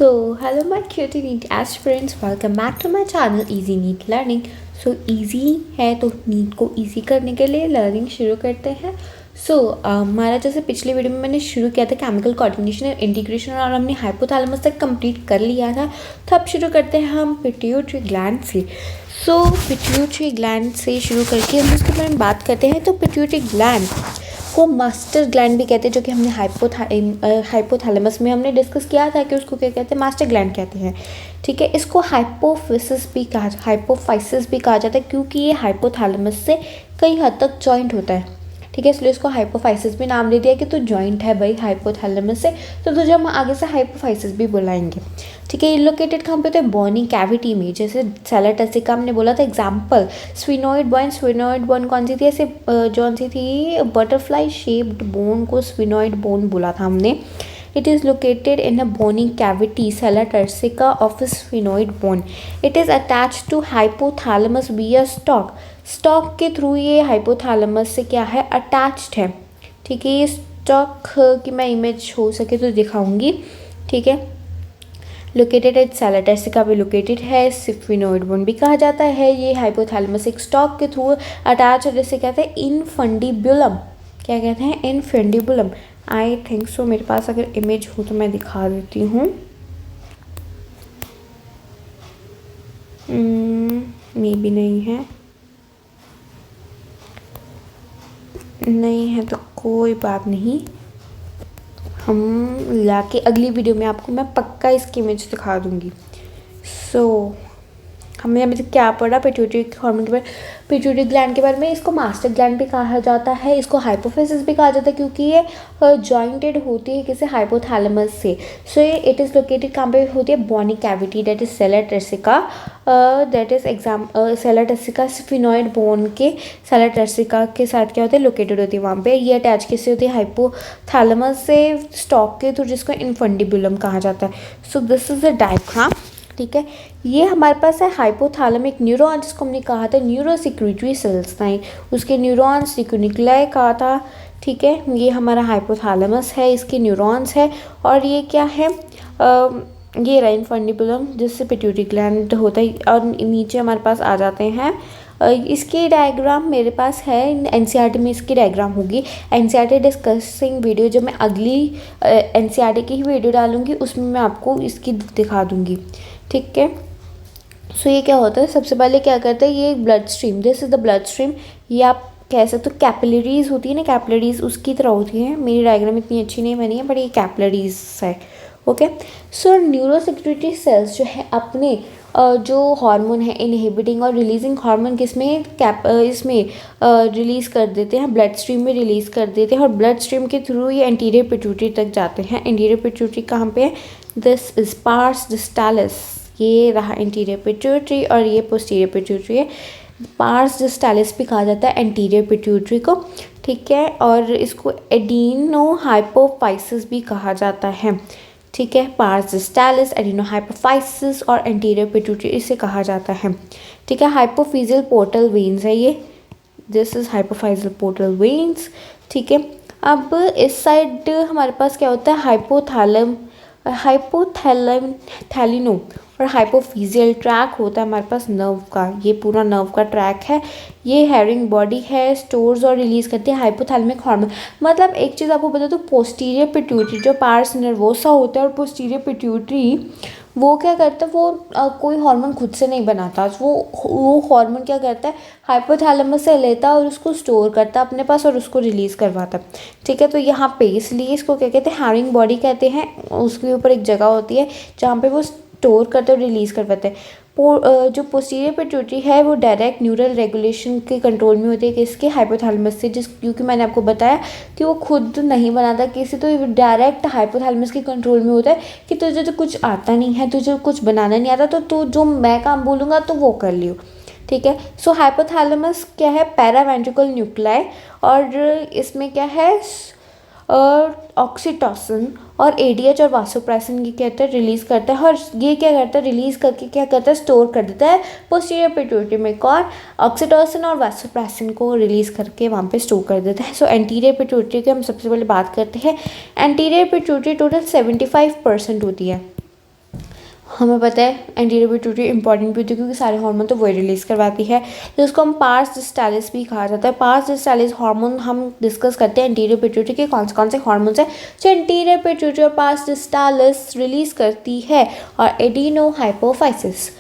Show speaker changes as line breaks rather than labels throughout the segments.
Hello my cutie NEET aspirants, welcome back to my channel Easy NEET Learning. Easy है तो NEET को easy करने के लिए लर्निंग शुरू करते हैं. हमारा जैसे पिछले वीडियो में मैंने शुरू किया था केमिकल कोऑर्डिनेशन और इंटीग्रेशन और हमने हाइपोथैलेमस तक कंप्लीट कर लिया था. तो अब शुरू करते हैं हम पिट्यूटरी ग्लैंड से. पिट्यूटरी ग्लैंड से शुरू करके हम उसके बारे में बात करते हैं. तो पिट्यूटरी ग्लैंड को मास्टर ग्लैंड भी कहते हैं, जो कि हमने हाइपोथैलेमस में हमने डिस्कस किया था कि उसको क्या कहते हैं, मास्टर ग्लैंड कहते हैं. ठीक है, इसको हाइपोफिसिस भी कहा जाता है क्योंकि ये हाइपोथैलेमस से कई हद तक जॉइंट होता है. ठीक है, इसलिए इसको हाइपोफाइसिस भी नाम दे दिया कि तो जॉइंट है भाई हाइपोथैलेमस से, तो तुझे हम आगे से हाइपोफाइसिस भी बुलाएंगे. ठीक है, ये लोकेटेड कहाँ पे होता है, बोनी कैविटी में. जैसे सेलर टसिका हमने बोला था एग्जाम्पल, स्फिनोइड बोन कौन सी थी, ऐसे कौन सी थी, बटरफ्लाई शेप्ड बोन को स्फिनोइड बोन बोला था हमने. It is located in a bony cavity, sella turcica of a sphenoid bone. It is attached to hypothalamus via stalk. Stock के थ्रू ये हाइपोथैलेमस से क्या है, अटैच्ड है. ठीक है, ये स्टॉक की मैं इमेज हो सके तो दिखाऊंगी. ठीक है, लोकेटेड एट सेला टर्सिका भी लोकेटेड है. स्फिनोइड बोन भी कहा जाता है. ये हाइपोथैलेमस एक स्टॉक के थ्रू अटैच है, जिसे कहते हैं इनफंडिबुलम. क्या कहते हैं, इनफंडिबुलम. आई थिंक सो मेरे पास अगर इमेज हो तो मैं दिखा देती हूँ. मे भी नहीं है तो कोई बात नहीं, हम लाके अगली वीडियो में आपको मैं पक्का इसकी इमेज दिखा दूँगी. हमने अभी तक क्या पढ़ा, पिट्यूटरी हार्मोन के बारे, पिट्यूटरी ग्लैंड के बारे में. इसको मास्टर ग्लैंड भी कहा जाता है, इसको हाइपोफिसिस भी कहा जाता है क्योंकि ये जॉइंटेड होती है किसी हाइपोथैलेमस से. ये इट इज़ लोकेटेड कहाँ पे होती है, bony cavity, that is sella turcica. Sella turcica sphenoid bone के सेलर टर्सिका के साथ क्या होता है, लोकेटेड होती है वहाँ पे. ये अटैच किससे होती है, हाइपोथैलेमस से स्टॉक के थ्रू, जिसको इनफंडिबुलम कहा जाता है. This is the diagram. ठीक है, ये हमारे पास है हाइपोथैलेमिक न्यूरॉन, जिसको हमने कहा था न्यूरोसिक्रीटरी सेल्स नहीं, उसके न्यूरॉन्स सिक्यूनिकुलाई कहा था. ठीक है, ये हमारा हाइपोथैलेमस है, इसके न्यूरॉन्स है. और ये क्या है, ये राइन फंडिबुलम जिससे पिट्यूटरी ग्लैंड होता है. और नीचे हमारे पास आ जाते हैं. इसकी डायग्राम मेरे पास है, एनसीईआरटी में इसकी डायग्राम होगी. एनसीईआरटी डिस्कसिंग वीडियो जो मैं अगली एनसीईआरटी की ही वीडियो डालूंगी, उसमें मैं आपको इसकी दिखा दूंगी. ठीक है, ये क्या होता है, सबसे पहले क्या करते हैं, ये blood stream, this is the blood stream. ये आप कह सकते हो कैपिलरीज होती है ना, कैपिलरीज उसकी तरह होती है. मेरी डायग्राम इतनी अच्छी नहीं बनी है, बट ये कैपिलरीज है. ओके, न्यूरोसिक्रीटरी सेल्स जो है अपने जो हार्मोन है इनहिबिटिंग और रिलीजिंग हार्मोन किसमें इसमें रिलीज़ कर देते हैं, ब्लड स्ट्रीम में रिलीज़ कर देते हैं. और ब्लड स्ट्रीम के थ्रू ये एंटीरियर पिट्यूटरी तक जाते हैं. एंटीरियर पिट्यूटरी कहाँ पे है, दिस इज पार्स डिस्टालिस. ये रहा एंटीरियर पिट्यूटरी और ये पोस्टीरियर पिट्यूटरी है. पार्स डिस्टालिस भी कहा जाता है एंटीरियर पिट्यूटरी को. ठीक है, और इसको एडिनो हाइपोफाइसिस भी कहा जाता है. ठीक है, पार्स डिस्टालिस, एडिनो हाइपोफाइसिस और एंटीरियर पिट्यूटरी इसे कहा जाता है. ठीक है, हाइपोफिजियल पोर्टल वेन्स है ये, this is hypophyseal portal veins. ठीक है, अब इस साइड हमारे पास क्या होता है, हाइपोथैलेनो और हाइपोफिजियल ट्रैक होता है हमारे पास नर्व का. ये पूरा नर्व का ट्रैक है. ये हेरिंग बॉडी है, स्टोर्स और रिलीज करती है हाइपोथैलेमिक हार्मोन. मतलब एक चीज़ आपको बता दूँ, पोस्टीरियर पिट्यूटरी जो पार्स नर्वोसा होता है और पोस्टीरियर पिट्यूटरी वो क्या करता है, वो कोई हार्मोन खुद से नहीं बनाता. वो हार्मोन क्या करता है, हाइपोथैलेमस से लेता है और उसको स्टोर करता है अपने पास और उसको रिलीज़ करवाता है. ठीक है, तो यहाँ पे इसलिए इसको क्या कहते हैं, हैरिंग बॉडी कहते हैं. उसके ऊपर एक जगह होती है जहाँ पे वो स्टोर करते और रिलीज़ करवाते हैं. जो पोस्टीरियर पिट्यूटरी है वो डायरेक्ट न्यूरल रेगुलेशन के कंट्रोल में होती है किसके, हाइपोथैलेमस से. क्योंकि मैंने आपको बताया कि वो खुद नहीं बनाता किसी, तो डायरेक्ट हाइपोथैलेमस के कंट्रोल में होता है कि तुझे तो कुछ आता नहीं है, तुझे कुछ बनाना नहीं आता, तो तू जो मैं काम बोलूँगा तो वो कर लियो. ठीक है, हाइपोथैलेमस क्या है, पैरावेंट्रिकल न्यूक्लाई. और इसमें क्या है, ऑक्सीटोसिन और एडीएच और वासोप्रेसिन की कहते हैं रिलीज़ करता है. और ये क्या करता है, रिलीज़ करके क्या करता है, स्टोर कर देता है पोस्टीरियर पिट्यूटरी में. कौन, ऑक्सीटोसिन और वासोप्रेसिन को रिलीज़ करके वहाँ पे स्टोर कर देता है. एंटीरियर पिट्यूटरी की हम सबसे पहले बात करते हैं. एंटीरियर पिट्यूटरी टोटल 75% होती है. हमें पता है एंटीरियर पिट्यूटरी इंपॉर्टेंट भी होती है क्योंकि सारे हार्मोन तो वही रिलीज़ करवाती है, जिसको हम पार्स डिस्टालिस भी कहा जाता है। पार्स डिस्टालिस हार्मोन हम डिस्कस करते हैं एंटीरियर पिट्यूटरी के कौन से हार्मोन्स हैं जो एंटीरियर पिट्यूटरी और पार्स डिस्टालिस रिलीज़ करती है। और एडिनो हाइपोफाइसिस,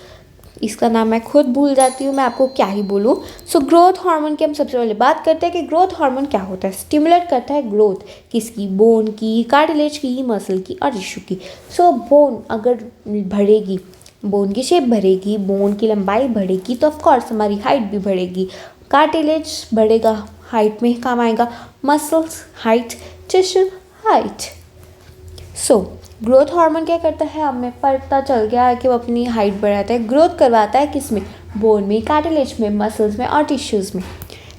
इसका नाम मैं खुद भूल जाती हूँ, मैं आपको क्या ही बोलूँ। सो ग्रोथ हार्मोन की हम सबसे पहले बात करते हैं कि ग्रोथ हार्मोन क्या होता है। स्टिमुलेट करता है ग्रोथ किसकी, बोन की, कार्टिलेज की, मसल की और टिश्यू की। सो बोन अगर बढ़ेगी, बोन की शेप बढ़ेगी, बोन की लंबाई बढ़ेगी तो ऑफकोर्स हमारी हाइट भी बढ़ेगी। कार्टिलेज बढ़ेगा, हाइट में काम आएगा, muscles height, tissue height. So growth hormone क्या करता है, हमें पता चल गया है कि वो अपनी हाइट बढ़ाता है, ग्रोथ करवाता है किस में, बोन में, कार्टिलेज में, मसल्स में और टिश्यूज़ में।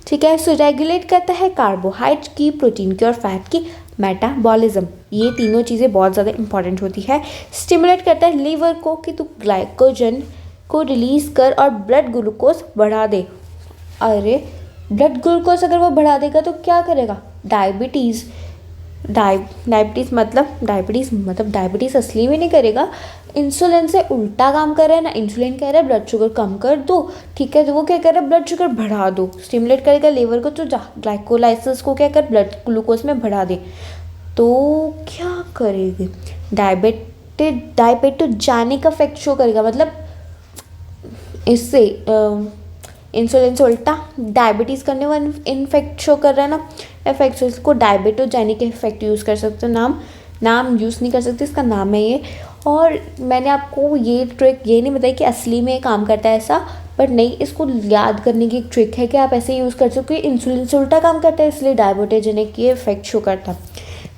ठीक है। सो रेगुलेट करता है कार्बोहाइड्रेट की, प्रोटीन की और फैट की मेटाबॉलिज्म। ये तीनों चीज़ें बहुत ज़्यादा इंपॉर्टेंट होती है। स्टिमुलेट करता है लीवर को कि तू ग्लाइकोजन को रिलीज़ कर और ब्लड ग्लूकोज बढ़ा दे। अरे ब्लड ग्लूकोज अगर वो बढ़ा देगा तो क्या करेगा, डायबिटीज़ डायबिटीज़ असली में नहीं करेगा, इंसुलिन से उल्टा काम कर रहा है ना। इंसुलिन कह रहा है ब्लड शुगर कम कर दो, ठीक है, तो वो क्या कर रहा है, ब्लड शुगर बढ़ा दो। स्टिमुलेट करेगा लीवर को तो ग्लाइकोलाइसिस को क्या कर, ब्लड ग्लूकोज में बढ़ा दे। तो क्या करेगी, डायबिटोजेनिक इफेक्ट शो करेगा, मतलब इससे इंसुलिन से उल्टा डायबिटीज़ करने वाला इन्फेक्ट शो कर रहा है ना, इफेक्ट, इसको डायबिटोजेनिक इफेक्ट यूज़ कर सकते हो। नाम यूज़ नहीं कर सकते, इसका नाम है ये। और मैंने आपको ये ट्रिक ये नहीं बताई कि असली में काम करता है ऐसा, बट नहीं, इसको याद करने की एक ट्रिक है कि आप ऐसे यूज़ कर सकते हो। इंसुलिन से उल्टा काम करता है इसलिए डायबिटोजेनिक ये इफेक्ट शो करता है।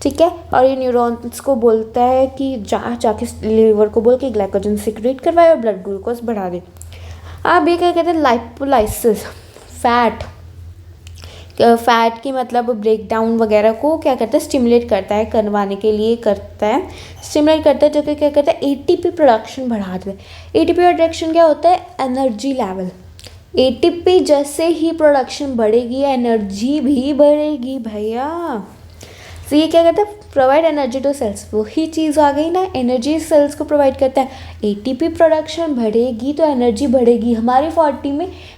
ठीक है। और ये न्यूरॉन्स को बोलता है कि जाके लीवर को बोल के ग्लाइकोजन सिक्रेट करवाए और ब्लड ग्लूकोज बढ़ा दे। अब ये क्या कहते हैं, लाइपोलाइसिस, फैट की मतलब ब्रेक डाउन वगैरह को क्या करता है, स्टिमुलेट करता है, करवाने के लिए करता है, स्टिमुलेट करता है, जो कि क्या करता है, एटीपी प्रोडक्शन बढ़ा देता है। एटीपी प्रोडक्शन क्या होता है, एनर्जी लेवल। एटीपी जैसे ही प्रोडक्शन बढ़ेगी एनर्जी भी बढ़ेगी भैया। तो ये क्या करता है, प्रोवाइड एनर्जी टू सेल्स, वही चीज़ आ गई ना, एनर्जी सेल्स को प्रोवाइड करता है। एटीपी प्रोडक्शन बढ़ेगी तो एनर्जी बढ़ेगी। हमारी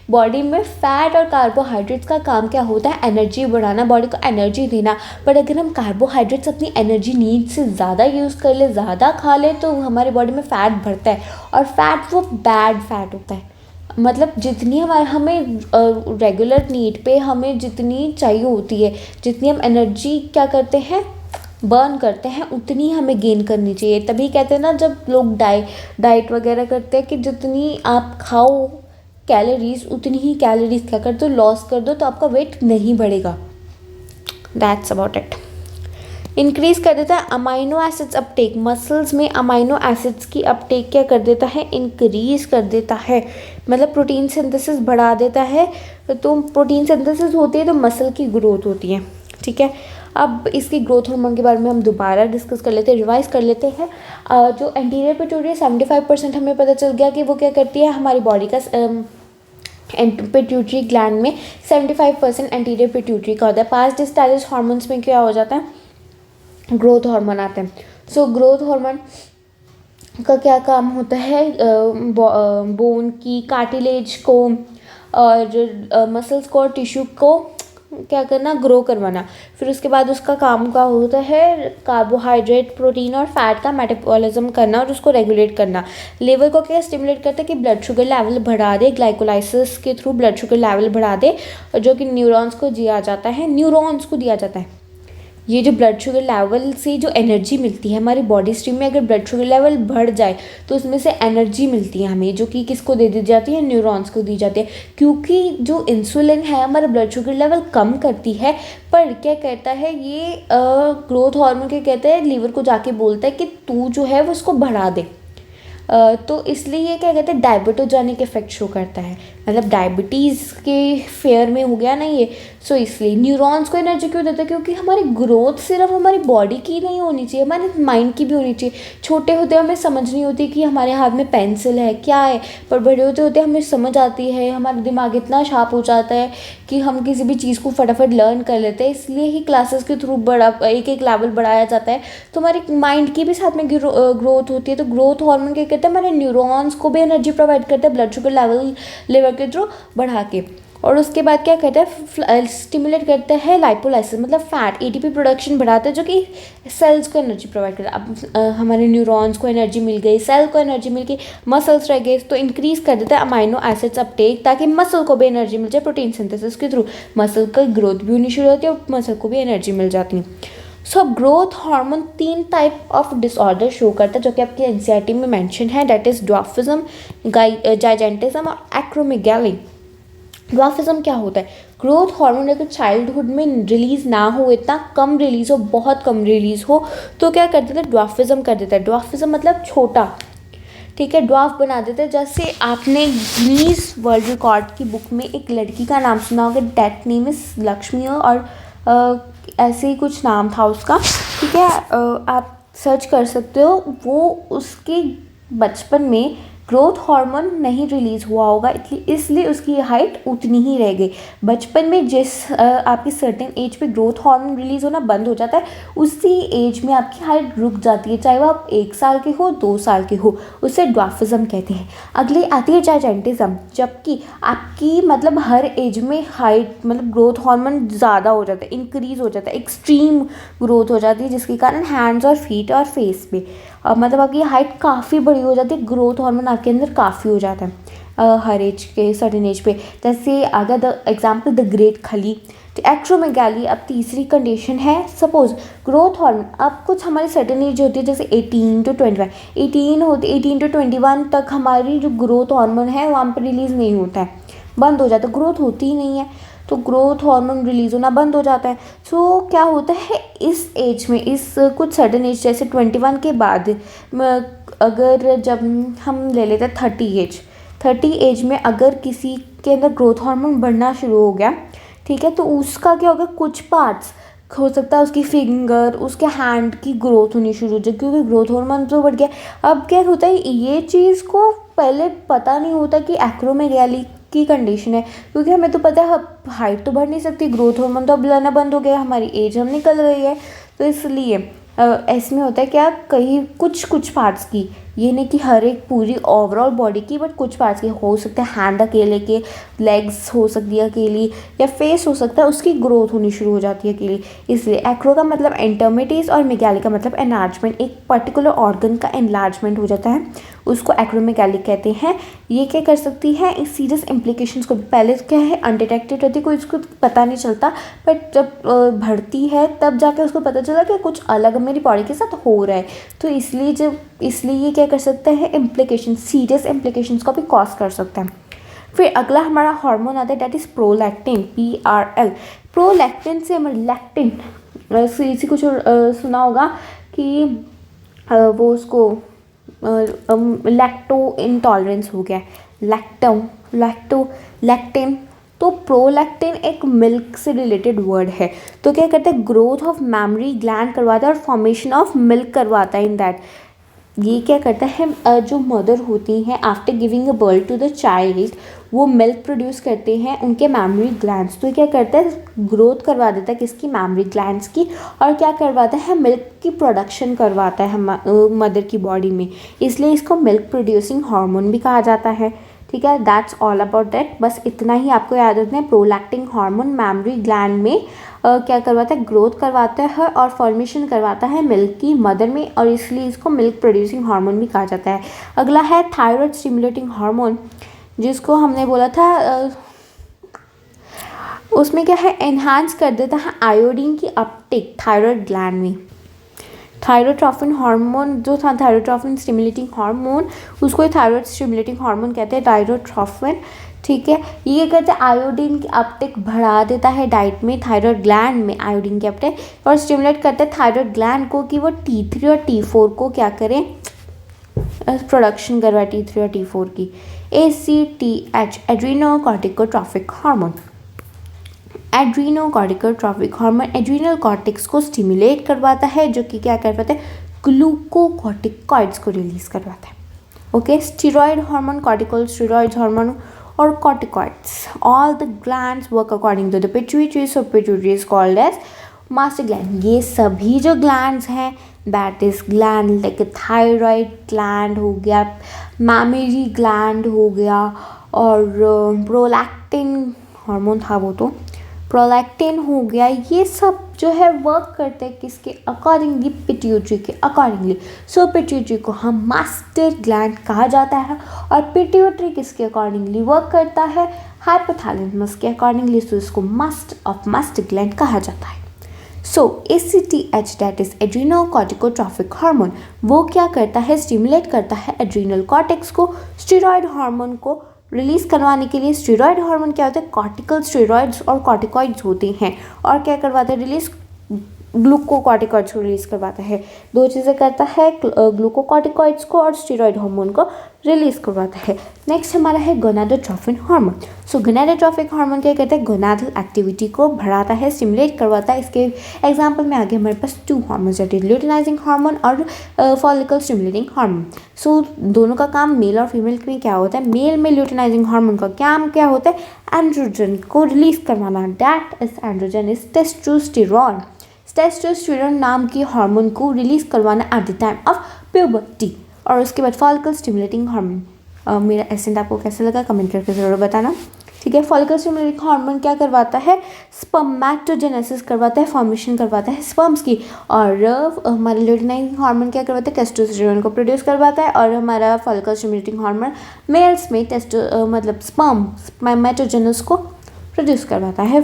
बॉडी में फैट और कार्बोहाइड्रेट्स का काम क्या होता है, एनर्जी बढ़ाना, बॉडी को एनर्जी देना। बट अगर हम कार्बोहाइड्रेट्स अपनी एनर्जी नीड से ज़्यादा यूज़ कर ले, ज़्यादा खा ले, तो हमारी बॉडी में फ़ैट बढ़ता है। और फैट वो बैड फैट होता है, मतलब जितनी हमें रेगुलर नीड पे हमें जितनी चाहिए होती है, जितनी हम एनर्जी क्या करते हैं, बर्न करते हैं, उतनी हमें गेन करनी चाहिए। तभी कहते हैं ना, जब लोग डाइट वगैरह करते हैं कि जितनी आप खाओ कैलोरीज, उतनी ही कैलोरीज क्या कर दो, लॉस कर दो, तो आपका वेट नहीं बढ़ेगा। That's about it. इंक्रीज कर देता है अमाइनो एसिड्स अपटेक, मसल्स में अमाइनो एसिड्स की अपटेक क्या कर देता है, इंक्रीज कर देता है, मतलब प्रोटीन सिंथेसिस बढ़ा देता है। तो प्रोटीन सिंथेसिस होती है तो मसल की ग्रोथ होती है। ठीक है। अब इसकी ग्रोथ हार्मोन के बारे में हम दोबारा डिस्कस कर लेते हैं, रिवाइज कर लेते हैं। जो एंटीरियर पिट्यूटरी 75% हमें पता चल गया कि वो क्या करती है, हमारी बॉडी का पिट्यूटरी ग्लैंड में 75% एंटीरियर पिट्यूटरी का होता है। पास डिस्टाइलिस हार्मोन्स में क्या हो जाता है, ग्रोथ हार्मोन आते हैं। सो ग्रोथ हार्मोन का क्या काम होता है, बोन की, कार्टिलेज को और मसल्स को और टिश्यू को क्या करना, ग्रो करवाना। फिर उसके बाद उसका काम का होता है कार्बोहाइड्रेट, प्रोटीन और फैट का मेटाबॉलिज्म करना और उसको रेगुलेट करना। लिवर को क्या स्टिमुलेट करता है कि ब्लड शुगर लेवल बढ़ा दे, ग्लाइकोलाइसिस के थ्रू ब्लड शुगर लेवल बढ़ा दे, जो कि न्यूरॉन्स को दिया जाता है। ये जो ब्लड शुगर लेवल से जो एनर्जी मिलती है हमारी बॉडी स्ट्रीम में, अगर ब्लड शुगर लेवल बढ़ जाए तो उसमें से एनर्जी मिलती है हमें, जो कि किसको दे दी जाती है, न्यूरॉन्स को दी जाती है। क्योंकि जो इंसुलिन है हमारा ब्लड शुगर लेवल कम करती है, पर क्या कहता है ये ग्रोथ हार्मोन क्या कहता है, लीवर को जाके बोलता है कि तू जो है वो उसको बढ़ा दे। तो इसलिए ये क्या कहते हैं, डायबिटोजेनिक इफेक्ट शो करता है। मतलब डायबिटीज़ के फेयर में हो गया ना ये। सो इसलिए न्यूरॉन्स को एनर्जी क्यों देता है, क्योंकि हमारी ग्रोथ सिर्फ हमारी बॉडी की नहीं होनी चाहिए, हमारे माइंड की भी होनी चाहिए। छोटे होते हमें समझ नहीं होती कि हमारे हाथ में पेंसिल है क्या है, पर बड़े होते होते हमें समझ आती है, हमारा दिमाग इतना शार्प हो जाता है कि हम किसी भी चीज़ को फटाफट लर्न कर लेते हैं। इसलिए ही क्लासेस के थ्रू एक एक लेवल बढ़ाया जाता है, तो हमारे माइंड की भी साथ में ग्रोथ होती है। तो ग्रोथ हार्मोन क्या कहते हैं, हमारे न्यूरॉन्स को भी एनर्जी प्रोवाइड करते हैं ब्लड शुगर लेवल के थ्रू बढ़ा के। और उसके बाद क्या कहते हैं, स्टिमुलेट करते हैं लाइपोलाइसिस, मतलब फैट एटीपी प्रोडक्शन बढ़ाता है, जो कि सेल्स को एनर्जी प्रोवाइड करता है। अब हमारे न्यूरॉन्स को एनर्जी मिल गई, सेल को एनर्जी मिल गई, मसल्स रह गए, तो इंक्रीज कर देता है अमाइनो एसिड्स अपटेक, ताकि मसल को भी एनर्जी मिल जाए प्रोटीन सिंथेसिस के थ्रू। मसल की ग्रोथ भी होनी शुरू होती है और मसल को भी एनर्जी मिल जाती है। So growth hormone 3 type of disorder show करता है, जो कि आपके एनसीईआरटी में मेंशन है, दैट इज ड्वार्फिज्म, जाइजेंटिज्म और एक्रोमेगाली। ड्वार्फिज्म क्या होता है, ग्रोथ हार्मोन अगर चाइल्डहुड में रिलीज़ ना हो, इतना कम रिलीज़ हो, बहुत कम रिलीज़ हो, तो क्या कर देता है, ड्वार्फिज्म कर देता है। ड्वार्फिज्म मतलब छोटा, ठीक है, ड्वार्फ बना देते हैं। जैसे आपने गिनीज वर्ल्ड रिकॉर्ड की बुक में एक लड़की का नाम सुना होगा, डेट नेम इज लक्ष्मी, और ऐसे ही कुछ नाम था उसका, ठीक है, आप सर्च कर सकते हो। वो उसके बचपन में ग्रोथ हार्मोन नहीं रिलीज़ हुआ होगा, इसलिए उसकी हाइट उतनी ही रह गई। बचपन में जिस आपकी सर्टेन एज पे ग्रोथ हार्मोन रिलीज़ होना बंद हो जाता है, उसी एज में आपकी हाइट रुक जाती है, चाहे वो आप 1 साल के हो 2 साल के हो। उसे ड्वार्फिज्म कहते हैं। अगली आती है जाइजेंटिज्म, जबकि आपकी मतलब हर एज में हाइट मतलब ग्रोथ हार्मोन ज़्यादा हो जाता है, इंक्रीज़ हो जाता है, एक्सट्रीम ग्रोथ हो जाती है, जिसके कारण हैंड्स और फीट और फेस पे मतलब आपकी हाइट काफ़ी बड़ी हो जाती है, ग्रोथ हार्मोन आपके अंदर काफ़ी हो जाता है हर एज के सर्टेन एज पे। जैसे अगर द एग्जाम्पल द ग्रेट खली, तो एक्रोमेगाली अब तीसरी कंडीशन है। सपोज ग्रोथ हार्मोन अब कुछ हमारी सर्टेन एज होती है, जैसे 18 to 21, 18 to 21 तक हमारी जो ग्रोथ हार्मोन है वहाँ पर रिलीज़ नहीं होता है, बंद हो जाता है, ग्रोथ होती ही नहीं है, तो ग्रोथ हार्मोन रिलीज़ होना बंद हो जाता है। सो क्या होता है इस एज में, इस कुछ सर्टेन एज जैसे 21 के बाद, अगर जब हम ले लेते हैं 30 एज में अगर किसी के अंदर ग्रोथ हार्मोन बढ़ना शुरू हो गया, ठीक है, तो उसका क्या होगा, कुछ पार्ट्स हो सकता है उसकी फिंगर, उसके हैंड की ग्रोथ होनी शुरू हो जाए, क्योंकि ग्रोथ हार्मोन तो बढ़ गया। अब क्या होता है, ये चीज़ को पहले पता नहीं होता कि एक्रोमेगाली की कंडीशन है, क्योंकि हमें तो पता है हाइट तो बढ़ नहीं सकती, ग्रोथ हार्मोन तो अब लाना बंद हो गया, हमारी एज हम निकल रही है, तो इसलिए इसमें होता है क्या, कहीं कुछ पार्ट्स की, ये नहीं कि हर एक पूरी ओवरऑल बॉडी की, बट कुछ पार्ट्स की हो सकते हैं, हैंड अकेले के, लेग्स हो सकती है अकेली, या फेस हो सकता है, उसकी ग्रोथ होनी शुरू हो जाती है अकेली। इसलिए एक्रो का मतलब एंटरमिटीज और मेगाली का मतलब एनलार्जमेंट, एक पर्टिकुलर ऑर्गन का एनलार्जमेंट हो जाता है, उसको एक्रोमेगाली कहते हैं। ये क्या कर सकती है, इस सीरियस इम्प्लीकेशंस को पहले क्या है अनडिटेक्टेड रहती है, कोई इसको पता नहीं चलता, बट जब बढ़ती है तब जाके उसको पता चला कि कुछ अलग मेरी बॉडी के साथ हो रहा है। तो इसलिए ये क्या कर सकता है, इम्प्लीकेशन, सीरियस इम्प्लीकेशंस को भी कॉज कर सकता है। फिर अगला हमारा हार्मोन आता है, that is prolactin, PRL। Prolactin से हमारे लैक्टिन, इसी कुछ सुना होगा कि वो उसको लैक्टो इंटॉलरेंस हो गया, लैक्टिन। तो प्रोलैक्टिन एक मिल्क से रिलेटेड वर्ड है, तो क्या करता है, ग्रोथ ऑफ मेमोरी ग्लैंड करवाता है और फॉर्मेशन ऑफ मिल्क करवाता है इन दैट। ये क्या करता है, जो मदर होती हैं after giving a birth to the child, वो मिल्क प्रोड्यूस करते हैं उनके मेमोरी ग्लैंड्स, तो क्या करता है, ग्रोथ करवा देता है किसकी, मेमोरी ग्लैंड्स की, और क्या करवाता है, मिल्क की प्रोडक्शन करवाता है मदर की बॉडी में, इसलिए इसको मिल्क प्रोड्यूसिंग हार्मोन भी कहा जाता है। ठीक है, दैट्स ऑल अबाउट दैट, बस इतना ही आपको याद रखना है। प्रोलैक्टिन हार्मोन मेमोरी ग्लैंड में क्या करवाता है, ग्रोथ करवाता है और फॉर्मेशन करवाता है मिल्क की मदर में, और इसलिए इसको मिल्क प्रोड्यूसिंग हार्मोन भी कहा जाता है। अगला है थायराइड स्टिमुलेटिंग हार्मोन, जिसको हमने बोला था उसमें क्या है, एनहांस कर देता है आयोडीन की अपटेक थायराइड ग्लैंड में। थायरोट्रॉफिन हार्मोन जो था, थायरोट्रॉफिन स्टिमुलेटिंग हार्मोन, उसको थायराइड स्टिमुलेटिंग हार्मोन कहते हैं, थायरोट्रॉफिन। ठीक है, ये कहते हैं आयोडीन की अपटेक बढ़ा देता है डाइट में, थायराइड ग्लैंड में आयोडीन की अपटेक, और स्टिमुलेट करता है थायराइड ग्लैंड को कि वो T3 और T4 को क्या करें, प्रोडक्शन करवाए T3 और T4 की। ACTH adrenocorticotrophic hormone. Adrenocorticotrophic hormone adrenal cortex को स्टिमुलेट करवाता है, जो कि क्या करवाता है, ग्लूकोकॉर्टिकॉइड्स को रिलीज करवाता है। Okay, steroid hormone, corticosteroid hormone और corticoids, all the glands work according to the pituitary, so pituitary is called as master gland. ये सभी जो ग्लैंड्स हैं, that is gland like thyroid gland हो गया, मैमेरी ग्लैंड हो गया, और प्रोलैक्टिन हार्मोन था वो, तो प्रोलैक्टिन हो गया, ये सब जो है वर्क करते हैं किसके अकॉर्डिंगली, पिट्यूटरी के अकॉर्डिंगली। सो पिट्यूटरी को हम मास्टर ग्लैंड कहा जाता है, और पिट्यूटरी किसके अकॉर्डिंगली वर्क करता है, हाइपोथैलेमस के अकॉर्डिंगली, सो इसको मास्टर ग्लैंड कहा जाता है। सो ACTH दैट इज एड्रीनोकॉर्टिकोट्रॉफिक हार्मोन, वो क्या करता है, स्टिमुलेट करता है एड्रीनल कॉर्टेक्स को स्टीरॉयड हार्मोन को रिलीज करवाने के लिए। स्टीरॉयड हार्मोन क्या होता है, कॉर्टिकल स्टीरॉयड्स और कॉर्टिकॉइड्स होते हैं, और क्या करवाता है, रिलीज ग्लूकोकॉर्टिकॉइड्स को रिलीज करवाता है। दो चीज़ें करता है, ग्लूकोकॉर्टिकॉइड्स को और स्टीरॉयड हार्मोन को रिलीज करवाता है। नेक्स्ट हमारा है गोनाडोट्रोफिन हार्मोन। सो गोनाडोट्रोफिक हार्मोन क्या कहते हैं, गोनाडल एक्टिविटी को बढ़ाता है, स्टिमुलेट करवाता है। इसके एग्जांपल में आगे हमारे पास 2 hormones that is luteinizing hormone और फॉलिकल स्टिमुलेटिंग हार्मोन। सो दोनों का काम मेल और फीमेल में क्या होता है, मेल में ल्यूटिनाइजिंग हार्मोन का काम क्या होता है, एंड्रोजन को रिलीज करवाना, that is androgen is testosterone. Testosterone नाम की हार्मोन को रिलीज करवाना at the time of puberty. और उसके बाद फॉलिकल स्टिमुलेटिंग हार्मोन। मेरा एसेंट आपको कैसा लगा कमेंट करके ज़रूर बताना, ठीक है। फॉलिकल स्टिमुलेटिंग हार्मोन क्या करवाता है, स्पर्मेटोजेनेसिस करवाता है, फॉर्मेशन करवाता है स्पर्म्स की। और हमारा ल्यूटिनाइजिंग हार्मोन क्या करवाता है, टेस्टोस्टेरोन को प्रोड्यूस करवाता है। और हमारा फॉलिकल स्टिमुलेटिंग हार्मोन मेल्स में मतलब स्पर्मेटोजेनेसिस को प्रोड्यूस करवाता है,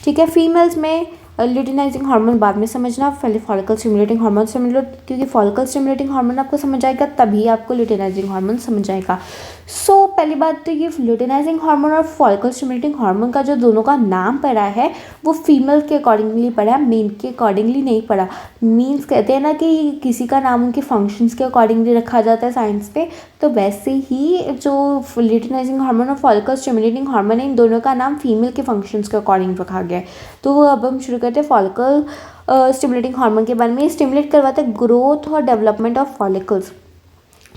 ठीक है। फीमेल्स में ल्यूटिनाइजिंग हार्मोन बाद में समझना, पहले फॉलिकल स्टिमुलेटिंग हार्मोन समझ लो, क्योंकि फॉलिकल स्टिमुलेटिंग हार्मोन आपको समझ आएगा तभी आपको ल्यूटिनाइजिंग हार्मोन समझ आएगा। सो पहली बात तो ये ल्यूटिनाइजिंग हार्मोन और फॉलिकल स्टिमुलेटिंग हार्मोन का जो दोनों का नाम पड़ा है वो फीमेल के अकॉर्डिंगली पड़ा है, मेल के अकॉर्डिंगली नहीं पड़ा। मीन्स कहते हैं ना कि किसी का नाम उनके फंक्शंस के अकॉर्डिंगली रखा जाता है साइंस पे, तो वैसे ही जो ल्यूटिनाइजिंग हार्मोन और फॉलिकल स्टिमुलेटिंग हार्मोन है, इन दोनों का नाम फीमेल के फंक्शंस के अकॉर्डिंग रखा गया है। तो अब हम शुरू करते हैं फॉलिकल स्टिमुलेटिंग हार्मोन के बारे में। स्टिमुलेट करवाता है ग्रोथ और डेवलपमेंट ऑफ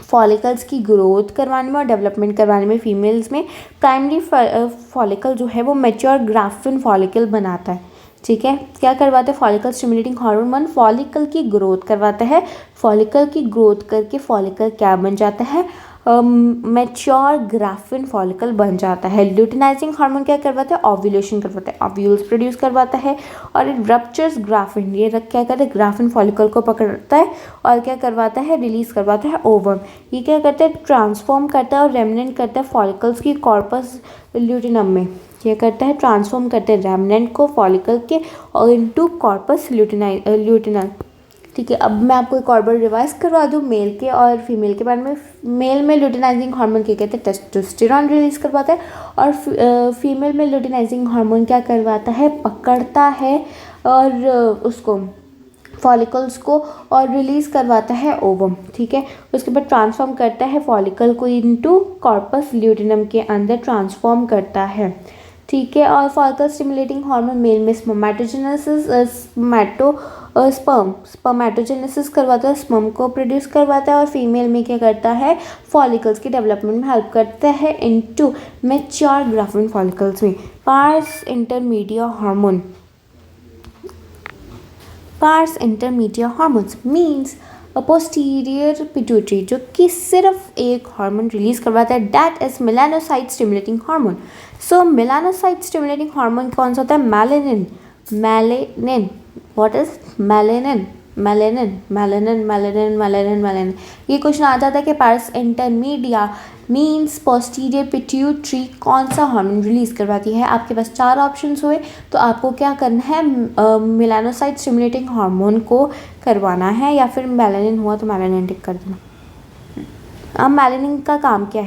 फॉलिकल्स की ग्रोथ करवाने में और डेवलपमेंट करवाने में फीमेल्स में। प्राइमरी फॉलिकल जो है वो मैच्योर ग्राफिन फॉलिकल बनाता है, ठीक है। क्या करवाता है, फॉलिकल स्टिमुलेटिंग हार्मोन फॉलिकल की ग्रोथ करवाता है। फॉलिकल की ग्रोथ करके फॉलिकल क्या बन जाता है, मैच्योर ग्राफिन फॉलिकल बन जाता है। ल्यूटिनाइजिंग हार्मोन क्या करवाता है, ओव्यूलेशन करवाता है, ओव्यूल्स प्रोड्यूस करवाता है। और इट रप्चर्स ग्राफिन, ये क्या करता है, ग्राफिन फॉलिकल को पकड़ता है और क्या करवाता है, रिलीज करवाता है ओवम। ये क्या करता है, ट्रांसफॉर्म करता है और रेमनेंट करता है फॉलिकल्स की कॉर्पस ल्यूटिनम में। ये करता है, ट्रांसफॉर्म करते हैं रेमनेंट को फॉलिकल के और इनटू कॉर्पस ल्यूटिनल, ठीक है। अब मैं आपको एक और बार रिवाइज करवा दूँ मेल के और फीमेल के बारे में। मेल में ल्यूटिनाइजिंग हार्मोन क्या कहते हैं, टेस्टोस्टेरोन रिलीज करवाता है। और फीमेल में ल्यूटिनाइजिंग हार्मोन क्या करवाता है, पकड़ता है और उसको फॉलिकल्स को और रिलीज करवाता है ओवम, ठीक है। उसके बाद ट्रांसफॉर्म करता है फॉलिकल को इनटू कॉर्पस ल्यूटिनम के अंदर ट्रांसफॉर्म करता है, ठीक है। और फॉलिकल स्टिमुलेटिंग हार्मोन मेल में स्पर्मेटोजेनेसिस करवाता है, स्पर्म को प्रोड्यूस करवाता है। और फीमेल में क्या करता है, फॉलिकल्स की डेवलपमेंट में हेल्प करता है इनटू मैच्योर ग्राफिन फॉलिकल्स में। Parse intermedia hormones means posterior pituitary, जो कि सिर्फ एक हार्मोन रिलीज करवाता है, that is melanocyte stimulating hormone. So melanocyte stimulating hormone कौन सा होता है, melanin. What is melanin? Melanin. ये क्वेश्चन आ जाता है कि parse intermedia means posterior pituitary कौन सा हार्मोन रिलीज करवाती है। आपके पास 4 ऑप्शंस हुए, तो आपको क्या करना है, मेलानोसाइट स्टिमुलेटिंग हार्मोन को करवाना है, या फिर मेलानिन हुआ तो मेलानिन टिक कर देना। अब मेलानिन का काम क्या है,